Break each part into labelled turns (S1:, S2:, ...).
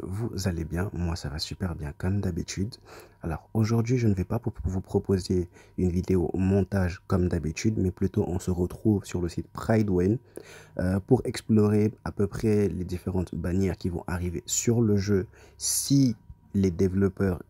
S1: Vous allez bien, moi ça va super bien comme d'habitude. Alors aujourd'hui je ne vais pas vous proposer une vidéo montage comme d'habitude, mais plutôt on se retrouve sur le site Pridewin pour explorer à peu près les différentes bannières qui vont arriver sur le jeu si les développeurs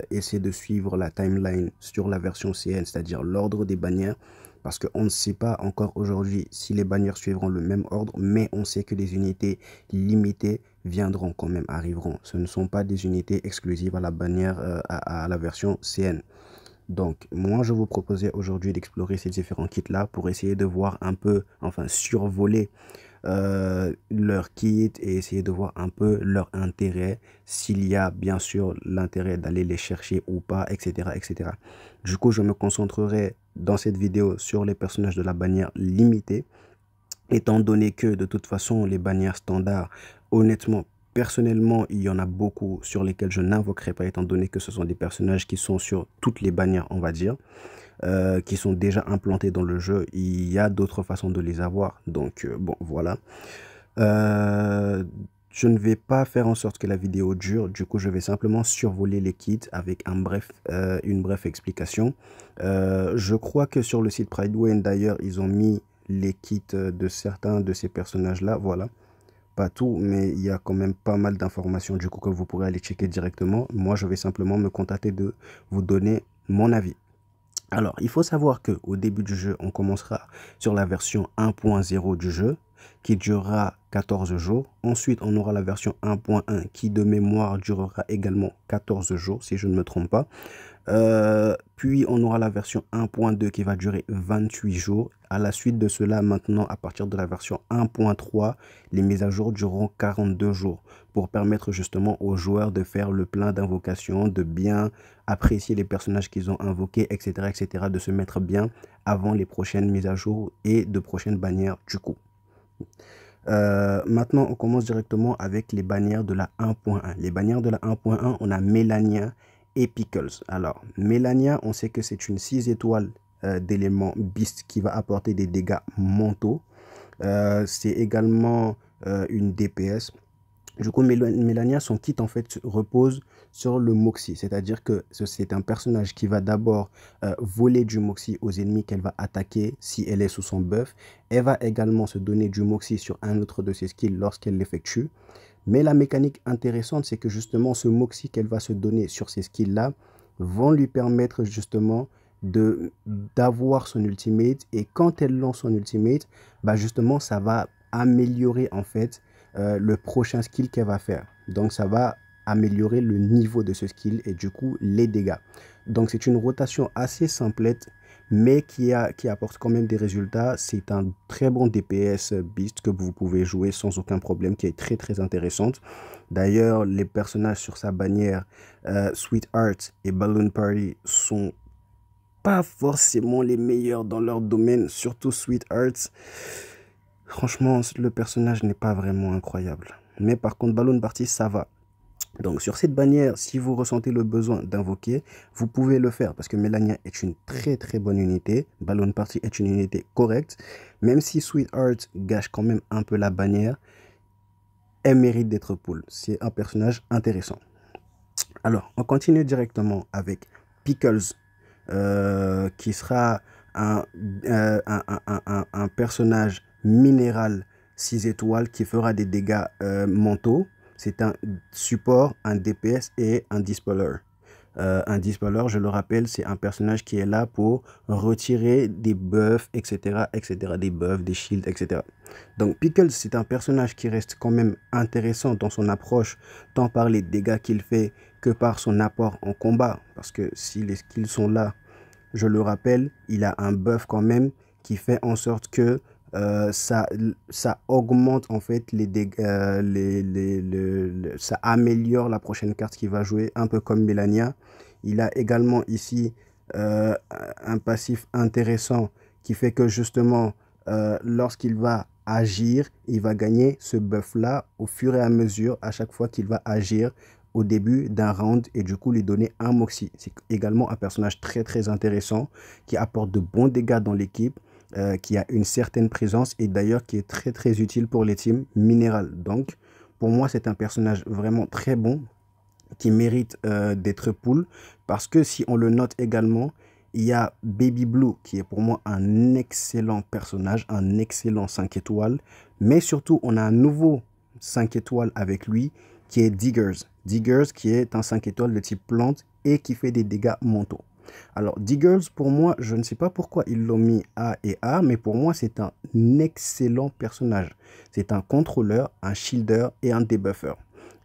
S1: essaient de suivre la timeline sur la version CN, c'est-à-dire l'ordre des bannières, parce qu'on ne sait pas encore aujourd'hui si les bannières suivront le même ordre, mais on sait que les unités limitées viendront quand même, arriveront. Ce ne sont pas des unités exclusives à la bannière, à la version CN. Donc, moi, je vous proposais aujourd'hui d'explorer ces différents kits-là pour essayer de voir un peu, enfin, survoler leur kit et essayer de voir un peu leur intérêt, s'il y a bien sûr l'intérêt d'aller les chercher ou pas, etc., etc. Du coup, je me concentrerai dans cette vidéo sur les personnages de la bannière limitée, étant donné que de toute façon, les bannières standards, honnêtement, personnellement, il y en a beaucoup sur lesquels je n'invoquerai pas, étant donné que ce sont des personnages qui sont sur toutes les bannières, on va dire, qui sont déjà implantés dans le jeu. Il y a d'autres façons de les avoir. Donc, bon, voilà. Euh, je ne vais pas faire en sorte que la vidéo dure. Du coup, je vais simplement survoler les kits avec une brève explication. Je crois que sur le site Pridewin, d'ailleurs, ils ont mis les kits de certains de ces personnages-là. Voilà. Pas tout, mais il y a quand même pas mal d'informations du coup que vous pourrez aller checker directement. Moi, je vais simplement me contenter de vous donner mon avis. Alors, il faut savoir que au début du jeu, on commencera sur la version 1.0 du jeu qui durera 14 jours. Ensuite, on aura la version 1.1 qui de mémoire durera également 14 jours si je ne me trompe pas. Puis on aura la version 1.2 qui va durer 28 jours. À la suite de cela, maintenant, à partir de la version 1.3, les mises à jour dureront 42 jours pour permettre justement aux joueurs de faire le plein d'invocations, de bien apprécier les personnages qu'ils ont invoqués, etc., etc., de se mettre bien avant les prochaines mises à jour et de prochaines bannières du coup. Maintenant, on commence directement avec les bannières de la 1.1. Les bannières de la 1.1, on a Melania et Pickles. Alors, Melania, on sait que c'est une 6 étoiles d'éléments Beast qui va apporter des dégâts mentaux. C'est également une DPS. Du coup, Melania, son kit en fait repose sur le Moxie, c'est-à-dire que c'est un personnage qui va d'abord voler du Moxie aux ennemis qu'elle va attaquer si elle est sous son buff. Elle va également se donner du Moxie sur un autre de ses skills lorsqu'elle l'effectue. Mais la mécanique intéressante, c'est que justement ce Moxie qu'elle va se donner sur ces skills-là vont lui permettre justement d'avoir son ultimate. Et quand elle lance son ultimate, bah justement, ça va améliorer en fait le prochain skill qu'elle va faire. Donc ça va améliorer le niveau de ce skill et du coup les dégâts. Donc c'est une rotation assez simplette mais qui apporte quand même des résultats. C'est un très bon DPS Beast que vous pouvez jouer sans aucun problème, qui est très très intéressante. D'ailleurs, les personnages sur sa bannière, Sweetheart et Balloon Party, sont pas forcément les meilleurs dans leur domaine, surtout Sweetheart. Franchement, le personnage n'est pas vraiment incroyable. Mais par contre, Balloon Party, ça va. Donc sur cette bannière, si vous ressentez le besoin d'invoquer, vous pouvez le faire parce que Melania est une très très bonne unité. Balloon Party est une unité correcte. Même si Sweetheart gâche quand même un peu la bannière, elle mérite d'être pull. C'est un personnage intéressant. Alors, on continue directement avec Pickles, qui sera un personnage minéral 6 étoiles qui fera des dégâts mentaux. C'est un support, un DPS et un Dispeller. Un Dispeller, je le rappelle, c'est un personnage qui est là pour retirer des buffs, etc., etc., des buffs, des shields, etc. Donc Pickles, c'est un personnage qui reste quand même intéressant dans son approche, tant par les dégâts qu'il fait que par son apport en combat. Parce que si les skills sont là, je le rappelle, il a un buff quand même qui fait en sorte que ça augmente en fait les dégâts, ça améliore la prochaine carte qu'il va jouer, un peu comme Melania. Il a également ici un passif intéressant qui fait que justement, lorsqu'il va agir, il va gagner ce buff-là au fur et à mesure, à chaque fois qu'il va agir au début d'un round et du coup lui donner un Moxie. C'est également un personnage très très intéressant qui apporte de bons dégâts dans l'équipe, qui a une certaine présence et d'ailleurs qui est très très utile pour les teams minérales. Donc pour moi, c'est un personnage vraiment très bon qui mérite d'être pull parce que si on le note également, il y a Baby Blue qui est pour moi un excellent personnage, un excellent 5 étoiles, mais surtout on a un nouveau 5 étoiles avec lui qui est Diggers. Diggers qui est un 5 étoiles de type plante et qui fait des dégâts mentaux. Alors Diggers pour moi, je ne sais pas pourquoi ils l'ont mis A et A, mais pour moi c'est un excellent personnage. C'est un contrôleur, un shielder et un debuffer.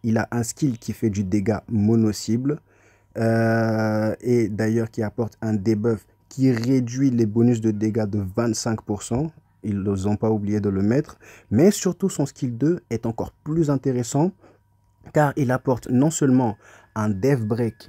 S1: Il a un skill qui fait du dégât mono-cible et d'ailleurs qui apporte un debuff qui réduit les bonus de dégâts de 25%. Ils n'ont pas oublié de le mettre. Mais surtout, son skill 2 est encore plus intéressant car il apporte non seulement un death break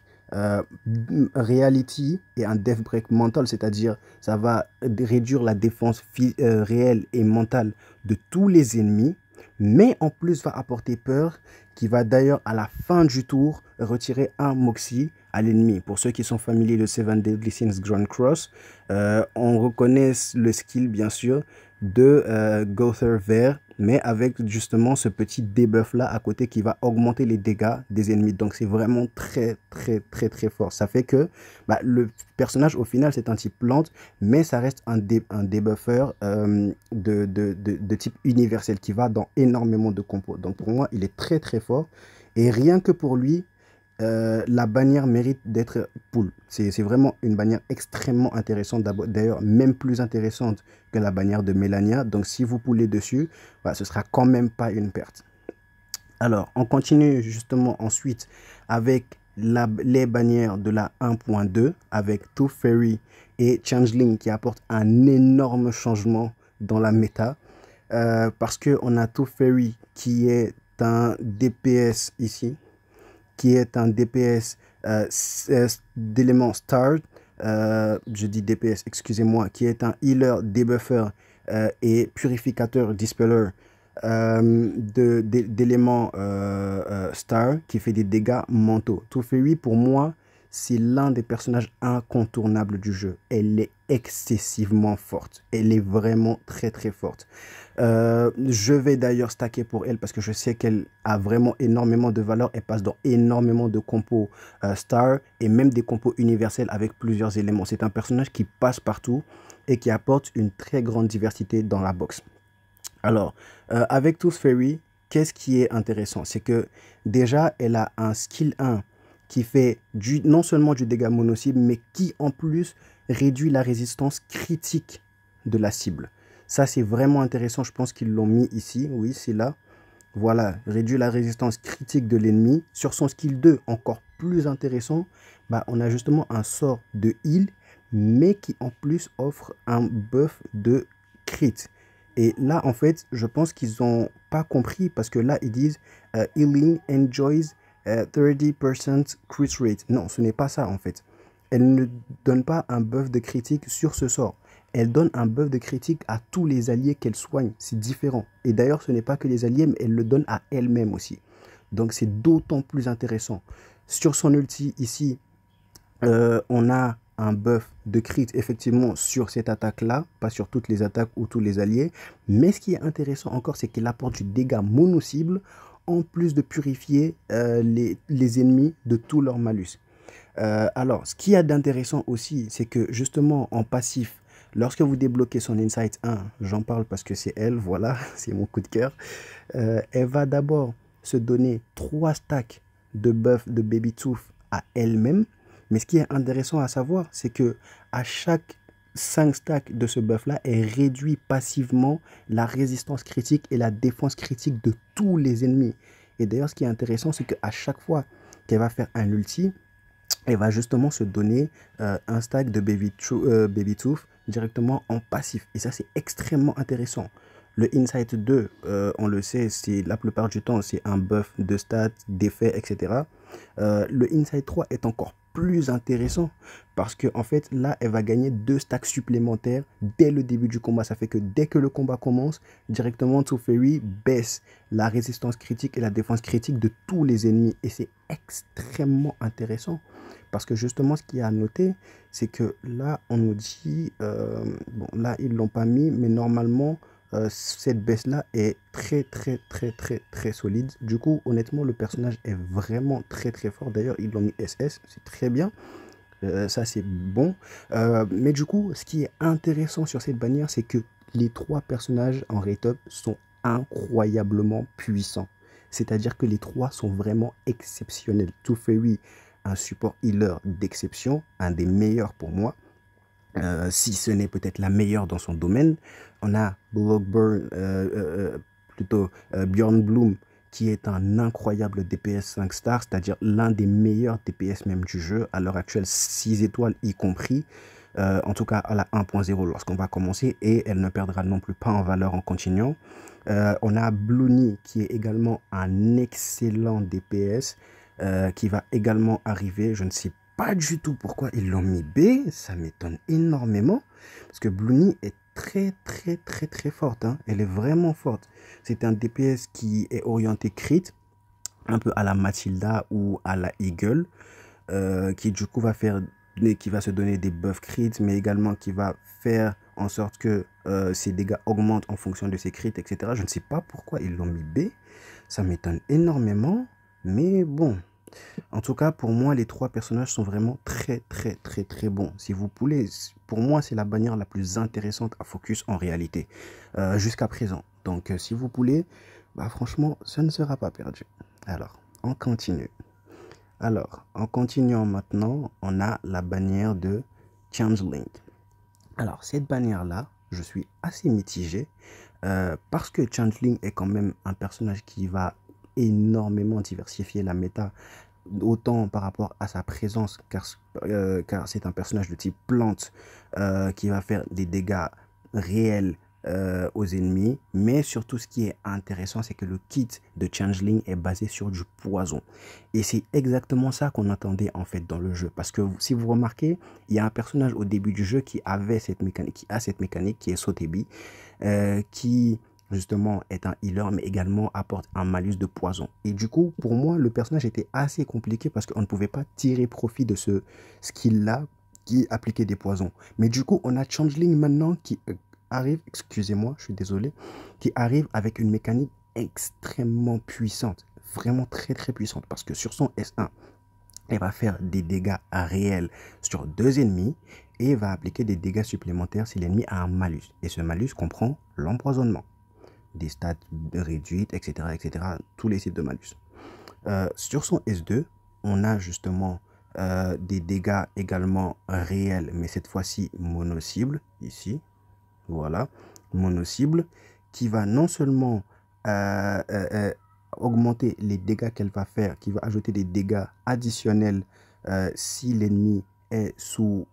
S1: reality et un death break mental, c'est-à-dire ça va réduire la défense réelle et mentale de tous les ennemis, mais en plus va apporter peur, qui va d'ailleurs à la fin du tour retirer un Moxie à l'ennemi. Pour ceux qui sont familiers de Seven Deadly Sins Grand Cross, on reconnaît le skill bien sûr de Gother Vert, mais avec justement ce petit debuff là à côté qui va augmenter les dégâts des ennemis. Donc c'est vraiment très fort. Ça fait que le personnage au final c'est un type plante, mais ça reste un debuffer de type universel qui va dans énormément de compos. Donc pour moi il est très fort et rien que pour lui la bannière mérite d'être pull. C'est vraiment une bannière extrêmement intéressante, d'ailleurs même plus intéressante que la bannière de Melania. Donc si vous poulez dessus, ce sera quand même pas une perte. Alors on continue justement ensuite avec les bannières de la 1.2 avec Tooth Fairy et Changeling qui apportent un énorme changement dans la méta parce qu'on a Tooth Fairy qui est un DPS ici, qui est un DPS d'élément Star, je dis DPS, excusez-moi, qui est un healer, debuffer et purificateur, dispeller d'éléments Star, qui fait des dégâts mentaux. Tooth Fairy, pour moi, c'est l'un des personnages incontournables du jeu. Elle est excessivement forte. Elle est vraiment très forte. Je vais d'ailleurs stacker pour elle parce que je sais qu'elle a vraiment énormément de valeur. Elle passe dans énormément de compos Star et même des compos universels avec plusieurs éléments. C'est un personnage qui passe partout et qui apporte une très grande diversité dans la box. Alors, avec Tooth Fairy, qu'est-ce qui est intéressant? C'est que déjà, elle a un skill 1 qui fait non seulement du dégât mono-cible, mais qui en plus réduit la résistance critique de la cible. Ça, c'est vraiment intéressant. Je pense qu'ils l'ont mis ici. Oui, c'est là. Voilà, réduit la résistance critique de l'ennemi. Sur son skill 2, encore plus intéressant, on a justement un sort de heal, mais qui en plus offre un buff de crit. Et là, en fait, je pense qu'ils n'ont pas compris parce que là, ils disent healing enjoys 30% crit rate. Non, ce n'est pas ça en fait. Elle ne donne pas un buff de critique sur ce sort. Elle donne un buff de critique à tous les alliés qu'elle soigne. C'est différent. Et d'ailleurs, ce n'est pas que les alliés, mais elle le donne à elle-même aussi. Donc, c'est d'autant plus intéressant. Sur son ulti, ici, on a un buff de crit, effectivement, sur cette attaque-là. Pas sur toutes les attaques ou tous les alliés. Mais ce qui est intéressant encore, c'est qu'elle apporte du dégât mono-cible, en plus de purifier les ennemis de tout leur malus. Alors, ce qu'il y a d'intéressant aussi, c'est que justement, en passif, lorsque vous débloquez son Insight 1, j'en parle parce que c'est elle, voilà, c'est mon coup de cœur, elle va d'abord se donner 3 stacks de buff de Baby Tooth à elle-même. Mais ce qui est intéressant à savoir, c'est que à chaque 5 stacks de ce buff-là, elle réduit passivement la résistance critique et la défense critique de tous les ennemis. Et d'ailleurs, ce qui est intéressant, c'est qu'à chaque fois qu'elle va faire un ulti, elle va justement se donner un stack de Baby Tooth directement en passif. Et ça, c'est extrêmement intéressant. Le Insight 2, on le sait, c'est la plupart du temps, c'est un buff de stats, d'effets, etc. Le Insight 3 est encore plus intéressant parce que en fait, là, elle va gagner 2 stacks supplémentaires dès le début du combat. Ça fait que dès que le combat commence, directement, Tooth Fairy baisse la résistance critique et la défense critique de tous les ennemis. Et c'est extrêmement intéressant. Parce que justement, ce qu'il y a à noter, c'est que là, on nous dit... bon, là, ils ne l'ont pas mis, mais normalement, cette baisse-là est très solide. Du coup, honnêtement, le personnage est vraiment très fort. D'ailleurs, ils l'ont mis SS, c'est très bien. Ça, c'est bon. Mais du coup, ce qui est intéressant sur cette bannière, c'est que les trois personnages en rate up sont incroyablement puissants. C'est-à-dire que les trois sont vraiment exceptionnels. Teferi, un support healer d'exception, un des meilleurs pour moi. Si ce n'est peut-être la meilleure dans son domaine. On a Bjorn Bloom, qui est un incroyable DPS 5 stars, c'est-à-dire l'un des meilleurs DPS même du jeu, à l'heure actuelle 6 étoiles y compris, en tout cas à la 1.0 lorsqu'on va commencer, et elle ne perdra non plus pas en valeur en continuant. On a Bloony, qui est également un excellent DPS, qui va également arriver, je ne sais pas du tout pourquoi ils l'ont mis B, ça m'étonne énormément, parce que Bloony est très forte, hein. Elle est vraiment forte. C'est un DPS qui est orienté crit, un peu à la Mathilda ou à la Eagle, qui du coup qui va se donner des buffs crit, mais également qui va faire en sorte que ses dégâts augmentent en fonction de ses crits, etc. Je ne sais pas pourquoi ils l'ont mis B, ça m'étonne énormément, mais bon. En tout cas, pour moi, les trois personnages sont vraiment très bons. Si vous voulez, pour moi, c'est la bannière la plus intéressante à focus en réalité, jusqu'à présent. Donc, si vous voulez, bah, franchement, ça ne sera pas perdu. Alors, on continue. Alors, en continuant maintenant, on a la bannière de Changeling. Alors, cette bannière-là, je suis assez mitigé, parce que Changeling est quand même un personnage qui va énormément diversifier la méta, autant par rapport à sa présence, car c'est un personnage de type plante, qui va faire des dégâts réels aux ennemis, mais surtout ce qui est intéressant, c'est que le kit de Changeling est basé sur du poison, et c'est exactement ça qu'on attendait en fait dans le jeu, parce que si vous remarquez, il y a un personnage au début du jeu qui avait cette mécanique, qui est Sotebi, qui justement est un healer, mais également apporte un malus de poison. Et du coup, pour moi, le personnage était assez compliqué parce qu'on ne pouvait pas tirer profit de ce skill-là qui appliquait des poisons. Mais du coup, on a Changeling maintenant qui arrive, excusez-moi, je suis désolé, qui arrive avec une mécanique extrêmement puissante, vraiment très puissante, parce que sur son S1, elle va faire des dégâts réels sur deux ennemis et va appliquer des dégâts supplémentaires si l'ennemi a un malus. Et ce malus comprend l'empoisonnement, des stats réduites, etc. Tous les types de malus. Sur son S2, on a justement des dégâts également réels, mais cette fois-ci mono-cible, ici, voilà, mono-cible, qui va non seulement augmenter les dégâts qu'elle va faire, qui va ajouter des dégâts additionnels si l'ennemi est sous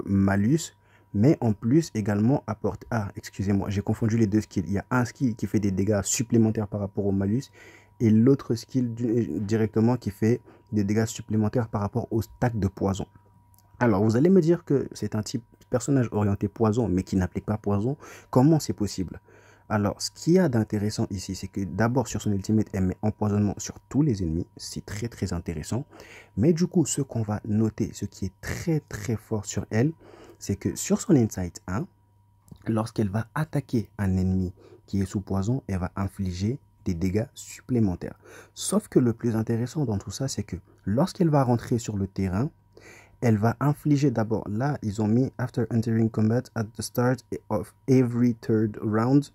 S1: malus, mais en plus également apporte... Ah, excusez-moi, j'ai confondu les deux skills. Il y a un skill qui fait des dégâts supplémentaires par rapport au malus et l'autre skill directement qui fait des dégâts supplémentaires par rapport au stack de poison. Alors, vous allez me dire que c'est un type personnage orienté poison, mais qui n'applique pas poison. Comment c'est possible? Alors, ce qu'il y a d'intéressant ici, c'est que d'abord, sur son ultimate, elle met empoisonnement sur tous les ennemis. C'est très intéressant. Mais du coup, ce qu'on va noter, ce qui est très fort sur elle, c'est que sur son Insight 1, lorsqu'elle va attaquer un ennemi qui est sous poison, elle va infliger des dégâts supplémentaires. Sauf que le plus intéressant dans tout ça, c'est que lorsqu'elle va rentrer sur le terrain, elle va infliger d'abord, là ils ont mis after entering combat at the start of every third round.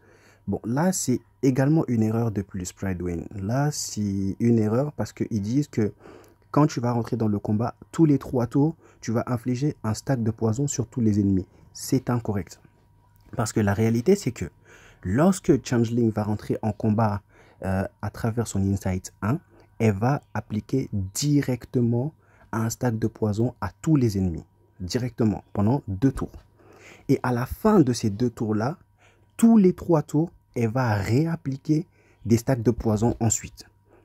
S1: Bon, là c'est également une erreur de plus, Pridewin. Là c'est une erreur parce qu'ils disent que quand tu vas rentrer dans le combat, tous les 3 tours, tu vas infliger un stack de poison sur tous les ennemis. C'est incorrect. Parce que la réalité c'est que lorsque Changeling va rentrer en combat à travers son Insight 1, elle va appliquer directement un stack de poison à tous les ennemis, directement, pendant 2 tours. Et à la fin de ces 2 tours-là, tous les 3 tours, elle va réappliquer des stacks de poison ensuite.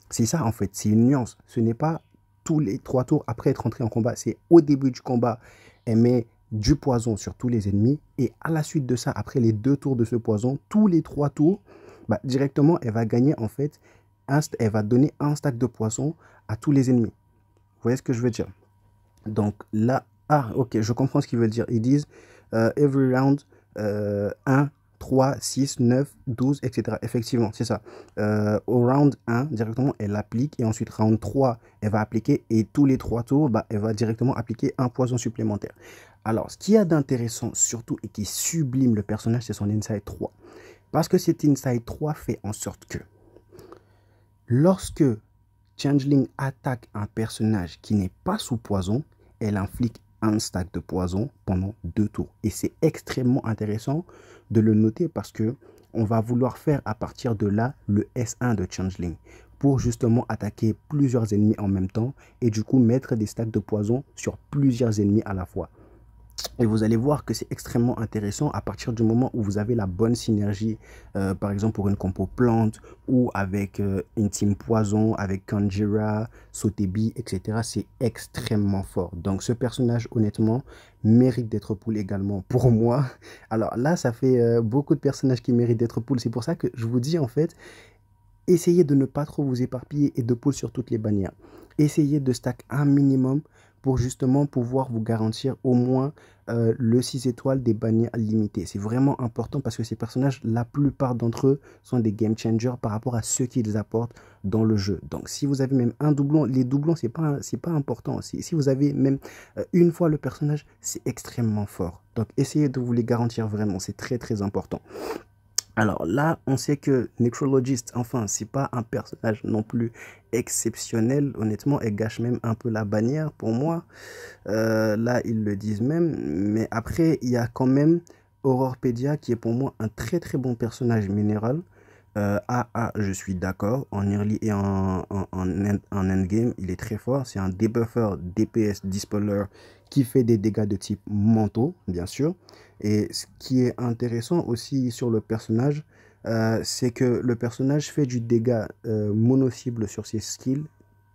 S1: C'est ça en fait, c'est une nuance. Ce n'est pas tous les 3 tours après être rentré en combat, c'est au début du combat, elle met du poison sur tous les ennemis. Et à la suite de ça, après les 2 tours de ce poison, tous les 3 tours, bah, directement, elle va gagner en fait, elle va donner un stack de poison à tous les ennemis. Vous voyez ce que je veux dire? Donc là, ah ok, je comprends ce qu'ils veulent dire. Ils disent every round, 1 3, 6, 9, 12, etc. Effectivement, c'est ça. Au round 1, directement, elle applique. Et ensuite, round 3, elle va appliquer. Et tous les 3 tours, bah, elle va directement appliquer un poison supplémentaire. Alors, ce qu'il y a d'intéressant, surtout, et qui sublime le personnage, c'est son Inside 3. Parce que cet Inside 3 fait en sorte que lorsque Changeling attaque un personnage qui n'est pas sous poison, elle inflige un stack de poison pendant 2 tours. Et c'est extrêmement intéressant de le noter parce que on va vouloir faire à partir de là le S1 de Changeling pour justement attaquer plusieurs ennemis en même temps et du coup mettre des stacks de poison sur plusieurs ennemis à la fois. Et vous allez voir que c'est extrêmement intéressant à partir du moment où vous avez la bonne synergie, par exemple pour une compo plante ou avec une team poison, avec Kanjira, Sotebi, etc. C'est extrêmement fort. Donc ce personnage, honnêtement, mérite d'être pool également pour moi. Alors là, ça fait beaucoup de personnages qui méritent d'être pool. C'est pour ça que je vous dis en fait, essayez de ne pas trop vous éparpiller et de pull sur toutes les bannières. Essayez de stack un minimum pour justement pouvoir vous garantir au moins le 6 étoiles des bannières limitées. C'est vraiment important parce que ces personnages, la plupart d'entre eux sont des game changers par rapport à ce qu'ils apportent dans le jeu. Donc si vous avez même un doublon, les doublons, c'est pas important. Si vous avez même une fois le personnage, c'est extrêmement fort. Donc essayez de vous les garantir vraiment, c'est très très important. Alors là, on sait que Necrologist, enfin, c'est pas un personnage non plus exceptionnel. Honnêtement, elle gâche même un peu la bannière pour moi. Là, ils le disent même. Mais après, il y a quand même Aurorpedia qui est pour moi un très très bon personnage minéral. Je suis d'accord. En early et en endgame, il est très fort. C'est un debuffer DPS Dispeller qui fait des dégâts de type manteau, bien sûr. Et ce qui est intéressant aussi sur le personnage, c'est que le personnage fait du dégât mono-cible sur ses skills,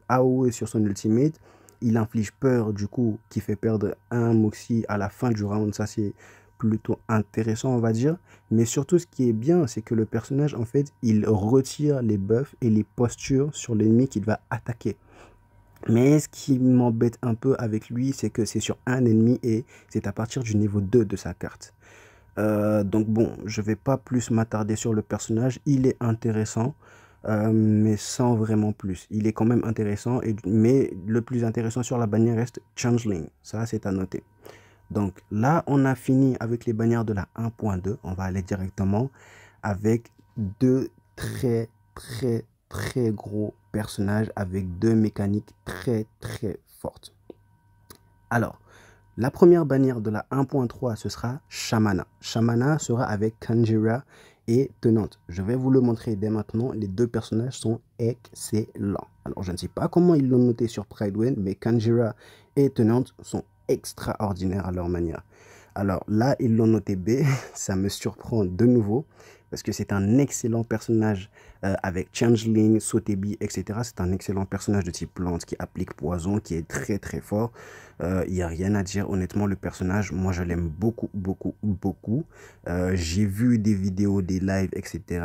S1: AOE sur son ultimate. Il inflige peur, du coup, qui fait perdre un Moxie à la fin du round. Ça, c'est plutôt intéressant, on va dire. Mais surtout, ce qui est bien, c'est que le personnage, en fait, il retire les buffs et les postures sur l'ennemi qu'il va attaquer. Mais ce qui m'embête un peu avec lui, c'est que c'est sur un ennemi et c'est à partir du niveau 2 de sa carte. Donc bon, je vais pas plus m'attarder sur le personnage. Il est intéressant, mais sans vraiment plus. Il est quand même intéressant, mais le plus intéressant sur la bannière reste Changeling. Ça, c'est à noter. Donc là, on a fini avec les bannières de la 1.2. On va aller directement avec deux très gros personnages avec deux mécaniques très fortes. Alors, la première bannière de la 1.3, ce sera Shamana. Shamana sera avec Kanjira et Tenante. Je vais vous le montrer dès maintenant. Les deux personnages sont excellents. Alors, je ne sais pas comment ils l'ont noté sur Pridewin, mais Kanjira et Tenante sont extraordinaires à leur manière. Alors là, ils l'ont noté B. Ça me surprend de nouveau parce que c'est un excellent personnage avec Changeling, Sotebi, etc. C'est un excellent personnage de type plante qui applique poison, qui est très fort. Il n'y a rien à dire. Honnêtement, le personnage, moi, je l'aime beaucoup. J'ai vu des vidéos, des lives, etc.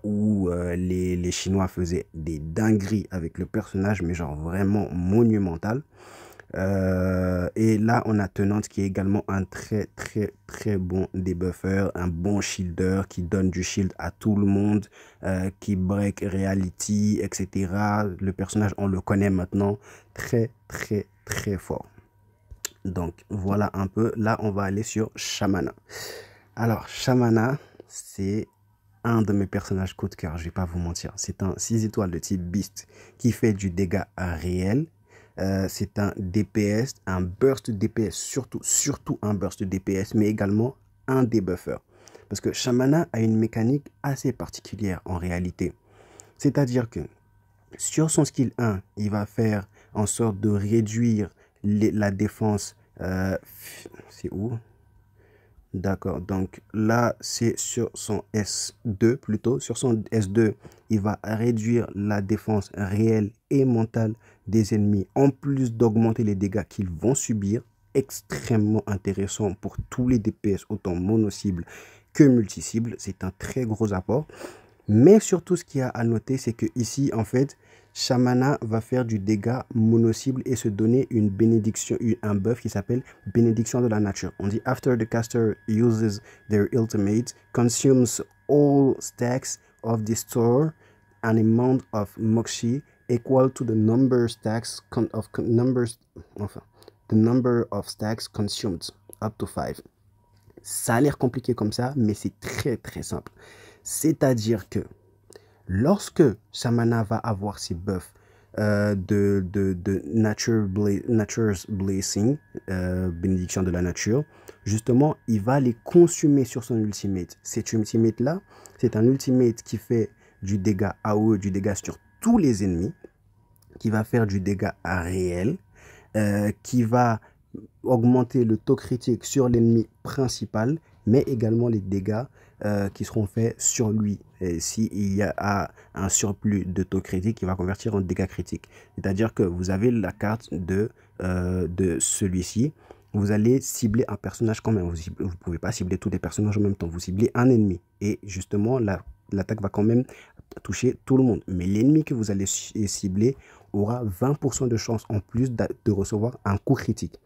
S1: Où les Chinois faisaient des dingueries avec le personnage, mais genre vraiment monumental. Et là, on a Tenante qui est également un très bon debuffer, un bon shielder qui donne du shield à tout le monde, qui break reality, etc. Le personnage, on le connaît maintenant, très fort. Donc, voilà un peu. Là, on va aller sur Shamana. Alors, Shamana, c'est un de mes personnages coup de cœur, je vais pas vous mentir. C'est un 6 étoiles de type Beast qui fait du dégât réel. C'est un DPS, un burst DPS, surtout un burst DPS, mais également un debuffer. Parce que Shamana a une mécanique assez particulière en réalité. C'est-à-dire que sur son skill 1, il va faire en sorte de réduire la défense. C'est où? D'accord, donc là, c'est sur son S2 plutôt. Sur son S2, il va réduire la défense réelle et mentale des ennemis, en plus d'augmenter les dégâts qu'ils vont subir. Extrêmement intéressant pour tous les DPS, autant mono-cible que multi-cible. C'est un très gros apport. Mais surtout, ce qu'il y a à noter, c'est que ici, en fait, Shamana va faire du dégât mono-cible et se donner une bénédiction, un buff qui s'appelle bénédiction de la nature. On dit after the caster uses their ultimate, consumes all stacks of the store, an amount of moxie equal to the number of stacks consumed, up to 5. Ça a l'air compliqué comme ça, mais c'est très très simple. C'est-à-dire que lorsque Shamana va avoir ses buffs de Nature's Blessing, bénédiction de la nature, justement, il va les consumer sur son ultimate. Cet ultimate-là, c'est un ultimate qui fait du dégât AOE, du dégât sur tous les ennemis, qui va faire du dégât réel, qui va augmenter le taux critique sur l'ennemi principal, mais également les dégâts qui seront faits sur lui. S'il y a un surplus de taux critique, il va convertir en dégâts critiques. C'est-à-dire que vous avez la carte de celui-ci. Vous allez cibler un personnage quand même. Vous ne pouvez pas cibler tous les personnages en même temps. Vous ciblez un ennemi. Et justement, l'attaque va quand même toucher tout le monde. Mais l'ennemi que vous allez cibler aura 20% de chance en plus de recevoir un coup critique.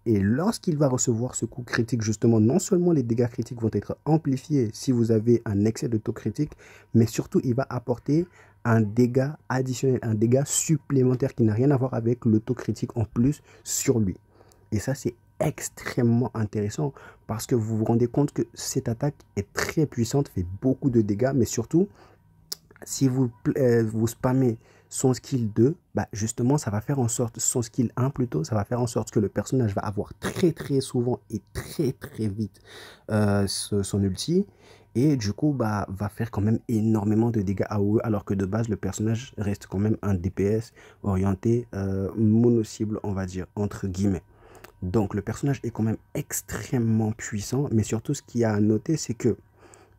S1: Et lorsqu'il va recevoir ce coup critique, justement, non seulement les dégâts critiques vont être amplifiés si vous avez un excès de taux critique, mais surtout, il va apporter un dégât additionnel, un dégât supplémentaire qui n'a rien à voir avec le taux critique en plus sur lui. Et ça, c'est extrêmement intéressant parce que vous vous rendez compte que cette attaque est très puissante, fait beaucoup de dégâts, mais surtout, si vous spammez son skill 2, bah justement, ça va faire en sorte, son skill 1 plutôt, ça va faire en sorte que le personnage va avoir très très souvent et très très vite son ulti. Et du coup, bah, va faire quand même énormément de dégâts AOE, alors que de base, le personnage reste quand même un DPS orienté mono-cible, on va dire, entre guillemets. Donc, le personnage est quand même extrêmement puissant, mais surtout, ce qu'il y a à noter, c'est que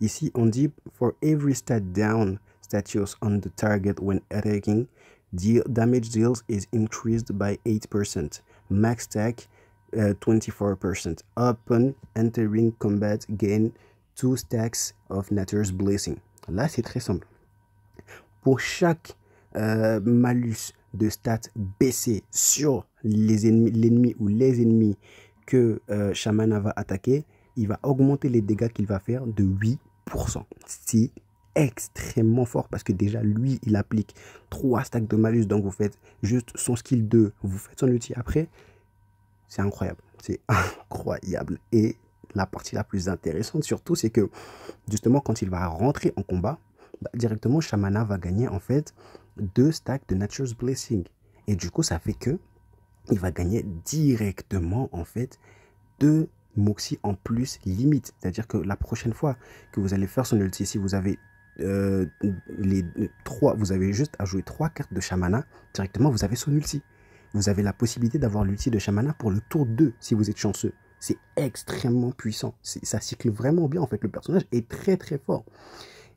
S1: ici, on dit « For every stat down status on the target when attacking, damage deals is increased by 8%. Max stack 24%. Upon entering combat, gain 2 stacks of Nature's Blessing. » Là, c'est très simple. Pour chaque malus de stats baissé sur l'ennemi ou les ennemis que Shamana va attaquer, il va augmenter les dégâts qu'il va faire de 8%. C'est extrêmement fort parce que déjà lui il applique 3 stacks de malus, donc vous faites juste son skill 2, vous faites son ulti après. C'est incroyable, c'est incroyable. Et la partie la plus intéressante surtout, c'est que justement quand il va rentrer en combat, bah, directement Shamana va gagner en fait 2 stacks de Nature's Blessing, et du coup ça fait que il va gagner directement en fait 2 Moxie en plus limite. C'est-à-dire que la prochaine fois que vous allez faire son ulti, si vous avez vous avez juste à jouer 3 cartes de Shamana, directement vous avez son ulti. Vous avez la possibilité d'avoir l'ulti de Shamana pour le tour 2 si vous êtes chanceux. C'est extrêmement puissant. Ça cycle vraiment bien en fait. Le personnage est très très fort.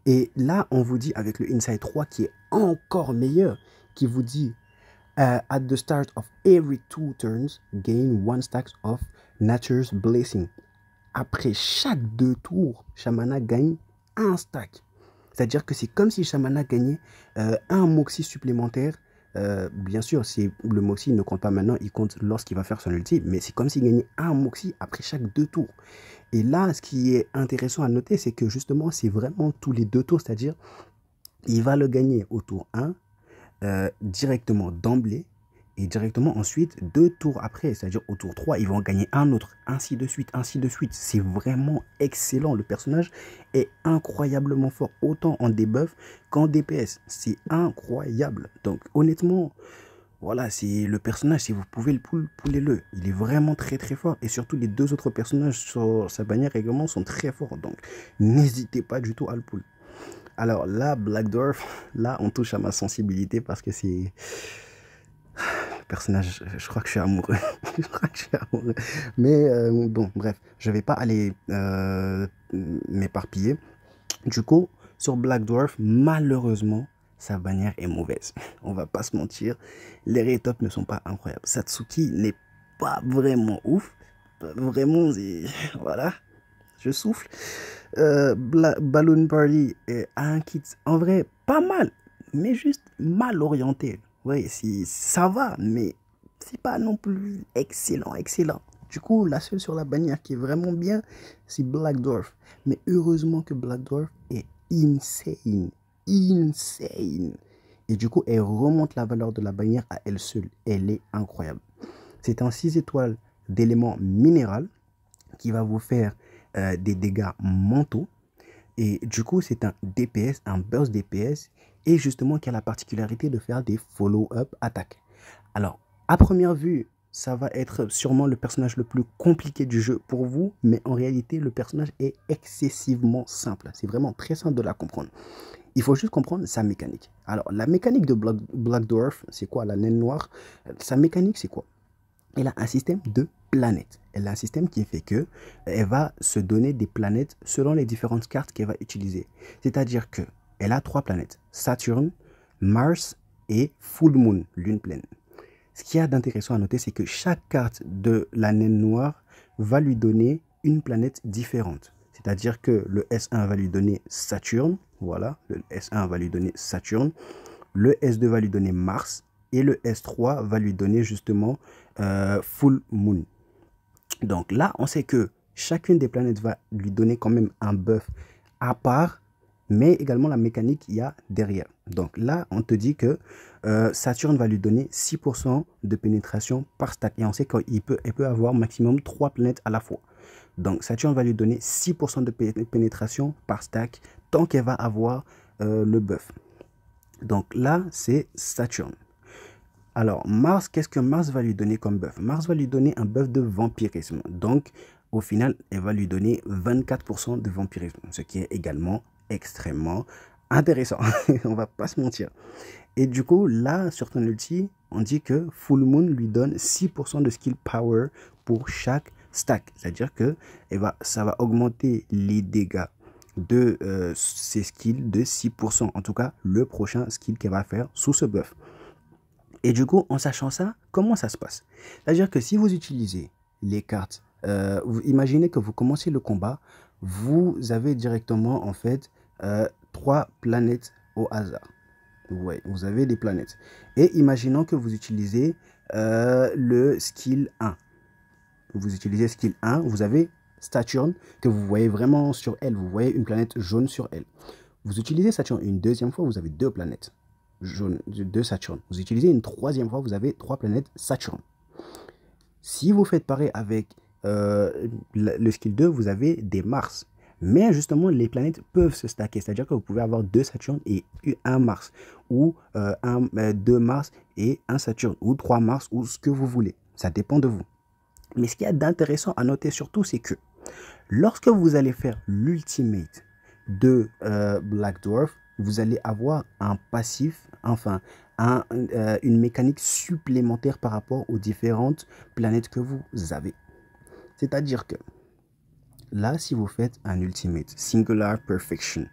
S1: Et là on vous dit avec le Insight 3 qui est encore meilleur, qui vous dit at the start of every 2 turns, gain 1 stack of Nature's Blessing. Après chaque 2 tours, Shamana gagne 1 stack. C'est-à-dire que c'est comme si Shamana gagnait un Moxie supplémentaire. Bien sûr, le Moxie ne compte pas maintenant, il compte lorsqu'il va faire son ulti, mais c'est comme s'il gagnait un Moxie après chaque 2 tours. Et là, ce qui est intéressant à noter, c'est que justement, c'est vraiment tous les 2 tours, c'est-à-dire il va le gagner au tour 1, directement d'emblée, et directement ensuite 2 tours après, c'est-à-dire au tour 3, ils vont en gagner un autre, ainsi de suite, ainsi de suite. C'est vraiment excellent. Le personnage est incroyablement fort, autant en debuff qu'en DPS. C'est incroyable. Donc honnêtement, voilà, c'est le personnage, si vous pouvez le poulez-le. Il est vraiment très très fort. Et surtout, les 2 autres personnages sur sa bannière également sont très forts. Donc n'hésitez pas du tout à le pull. Alors là, Black Dwarf, là on touche à ma sensibilité parce que c'est... personnage, je crois que je suis amoureux. Je crois que je suis amoureux. Mais bon, bref, je vais pas aller m'éparpiller. Du coup, sur Black Dwarf, malheureusement, sa bannière est mauvaise. On va pas se mentir, les rétops ne sont pas incroyables. Satsuki n'est pas vraiment ouf. Vraiment, voilà, je souffle. Balloon Party a un kit en vrai pas mal, mais juste mal orienté. Oui, si, ça va, mais c'est pas non plus excellent, excellent. Du coup, la seule sur la bannière qui est vraiment bien, c'est Black Dwarf. Mais heureusement que Black Dwarf est insane. Insane. Et du coup, elle remonte la valeur de la bannière à elle seule. Elle est incroyable. C'est un 6 étoiles d'éléments minéral qui va vous faire des dégâts mentaux. Et du coup, c'est un DPS, un burst DPS, et justement qui a la particularité de faire des follow-up attaques. Alors, à première vue, ça va être sûrement le personnage le plus compliqué du jeu pour vous, mais en réalité, le personnage est excessivement simple. C'est vraiment très simple de la comprendre. Il faut juste comprendre sa mécanique. Alors, la mécanique de Black Dwarf, c'est quoi? La naine noire, sa mécanique, c'est quoi? Elle a un système de planètes. Elle a un système qui fait que elle va se donner des planètes selon les différentes cartes qu'elle va utiliser. C'est-à-dire que elle a 3 planètes: Saturne, Mars et Full Moon, lune pleine. Ce qu'il y a d'intéressant à noter, c'est que chaque carte de la naine noire va lui donner une planète différente. C'est-à-dire que le S1 va lui donner Saturne, voilà, le S1 va lui donner Saturne, le S2 va lui donner Mars, et le S3 va lui donner justement Full Moon. Donc là, on sait que chacune des planètes va lui donner quand même un buff à part, mais également la mécanique qu'il y a derrière. Donc là, on te dit que Saturne va lui donner 6% de pénétration par stack. Et on sait qu'elle peut avoir maximum 3 planètes à la fois. Donc Saturne va lui donner 6% de pénétration par stack tant qu'elle va avoir le buff. Donc là, c'est Saturne. Alors, Mars, qu'est-ce que Mars va lui donner comme buff? Mars va lui donner un buff de vampirisme. Donc, au final, elle va lui donner 24% de vampirisme, ce qui est également extrêmement intéressant. On va pas se mentir. Et du coup, là, sur ton ulti, on dit que Full Moon lui donne 6% de skill power pour chaque stack. C'est-à-dire que ça va augmenter les dégâts de ses skills de 6%. En tout cas, le prochain skill qu'elle va faire sous ce buff. Et du coup, en sachant ça, comment ça se passe? C'est-à-dire que si vous utilisez les cartes, vous imaginez que vous commencez le combat, vous avez directement en fait 3 planètes au hasard. Ouais, vous avez des planètes. Et imaginons que vous utilisez le skill 1. Vous utilisez skill 1, vous avez Saturne que vous voyez vraiment sur elle. Vous voyez une planète jaune sur elle. Vous utilisez Saturne une deuxième fois, vous avez 2 planètes jaune de Saturne. Vous utilisez une troisième fois, vous avez 3 planètes Saturne. Si vous faites pareil avec le skill 2, vous avez des Mars. Mais justement, les planètes peuvent se stacker. C'est-à-dire que vous pouvez avoir 2 Saturne et 1 Mars. Ou 2 Mars et 1 Saturne. Ou 3 Mars, ou ce que vous voulez. Ça dépend de vous. Mais ce qu'il y a d'intéressant à noter surtout, c'est que lorsque vous allez faire l'ultimate de Black Dwarf, vous allez avoir un passif, enfin une mécanique supplémentaire par rapport aux différentes planètes que vous avez. C'est-à-dire que là, si vous faites un ultimate, Singular Perfection,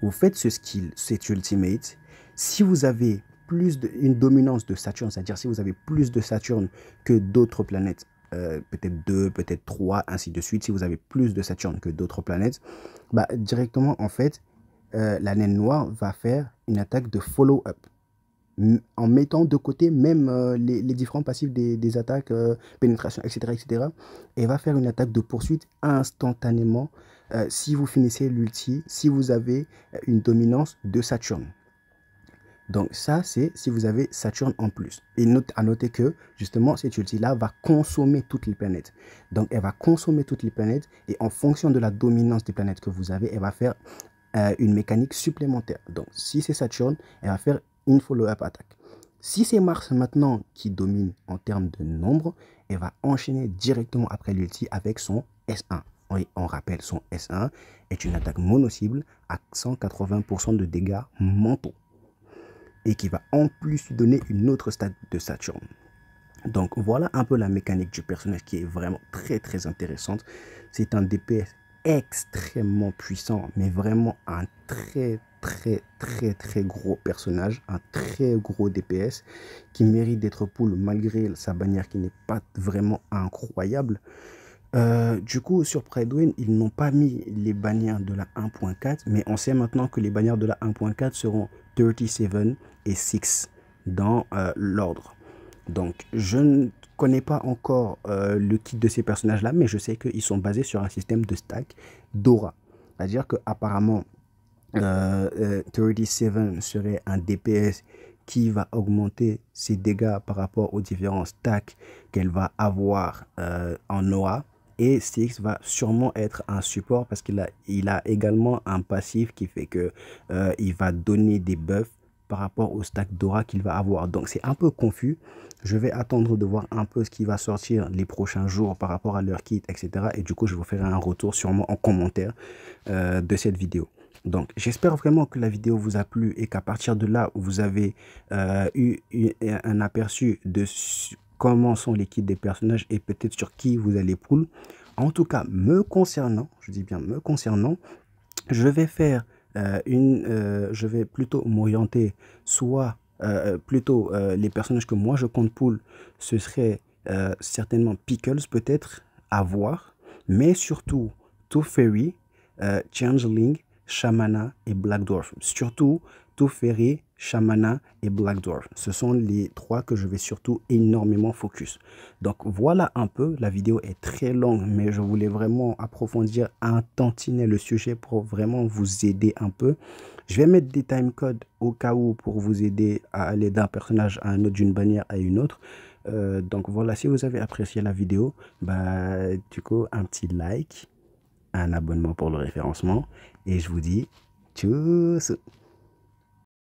S1: vous faites ce skill, cet ultimate, si vous avez une dominance de Saturne, c'est-à-dire si vous avez plus de Saturne que d'autres planètes, peut-être 2, peut-être 3, ainsi de suite, si vous avez plus de Saturne que d'autres planètes, bah, directement, en fait, la naine noire va faire une attaque de follow-up. En mettant de côté même les différents passifs des attaques, pénétration, etc., etc. Et va faire une attaque de poursuite instantanément si vous finissez l'ulti, si vous avez une dominance de Saturne. Donc ça, c'est si vous avez Saturne en plus. Et à noter que, justement, cette ulti-là va consommer toutes les planètes. Donc elle va consommer toutes les planètes et en fonction de la dominance des planètes que vous avez, elle va faire une mécanique supplémentaire. Donc si c'est Saturne, elle va faire une follow-up attaque. Si c'est Mars maintenant qui domine en termes de nombre, elle va enchaîner directement après l'ulti avec son S1. Oui, on rappelle, son S1 est une attaque mono-cible à 180% de dégâts mentaux. Et qui va en plus lui donner une autre stat de Saturne. Donc voilà un peu la mécanique du personnage qui est vraiment très très intéressante. C'est un DPS extrêmement puissant, mais vraiment un très gros personnage, un très gros DPS qui mérite d'être pull malgré sa bannière qui n'est pas vraiment incroyable. Du coup, sur Pridewin, ils n'ont pas mis les bannières de la 1.4, mais on sait maintenant que les bannières de la 1.4 seront 37 et 6. dans l'ordre. Donc, je ne connais pas encore le kit de ces personnages-là, mais je sais qu'ils sont basés sur un système de stack d'aura. C'est-à-dire qu'apparemment, 37 serait un DPS qui va augmenter ses dégâts par rapport aux différents stacks qu'elle va avoir en aura. Et Six va sûrement être un support parce il a également un passif qui fait que il va donner des buffs par rapport au stack d'aura qu'il va avoir. Donc c'est un peu confus. Je vais attendre de voir un peu ce qui va sortir les prochains jours par rapport à leur kit, etc. Et du coup, je vous ferai un retour sûrement en commentaire de cette vidéo. Donc, j'espère vraiment que la vidéo vous a plu et qu'à partir de là, vous avez eu un aperçu de comment sont les kits des personnages et peut-être sur qui vous allez pull. En tout cas, me concernant, je dis bien me concernant, je vais faire je vais plutôt m'orienter soit plutôt les personnages que moi je compte pull, ce serait certainement Pickles peut-être à voir, mais surtout Teferi, Changeling, Shamana et Black Dwarf. Surtout Teferi, Shamana et Black Dwarf. Ce sont les trois que je vais surtout énormément focus. Donc voilà un peu, la vidéo est très longue, mais je voulais vraiment approfondir un tantinet le sujet pour vraiment vous aider un peu. Je vais mettre des timecodes au cas où pour vous aider à aller d'un personnage à un autre, d'une bannière à une autre. Donc voilà, si vous avez apprécié la vidéo, bah, du coup, un petit like, un abonnement pour le référencement. Et je vous dis tchuss!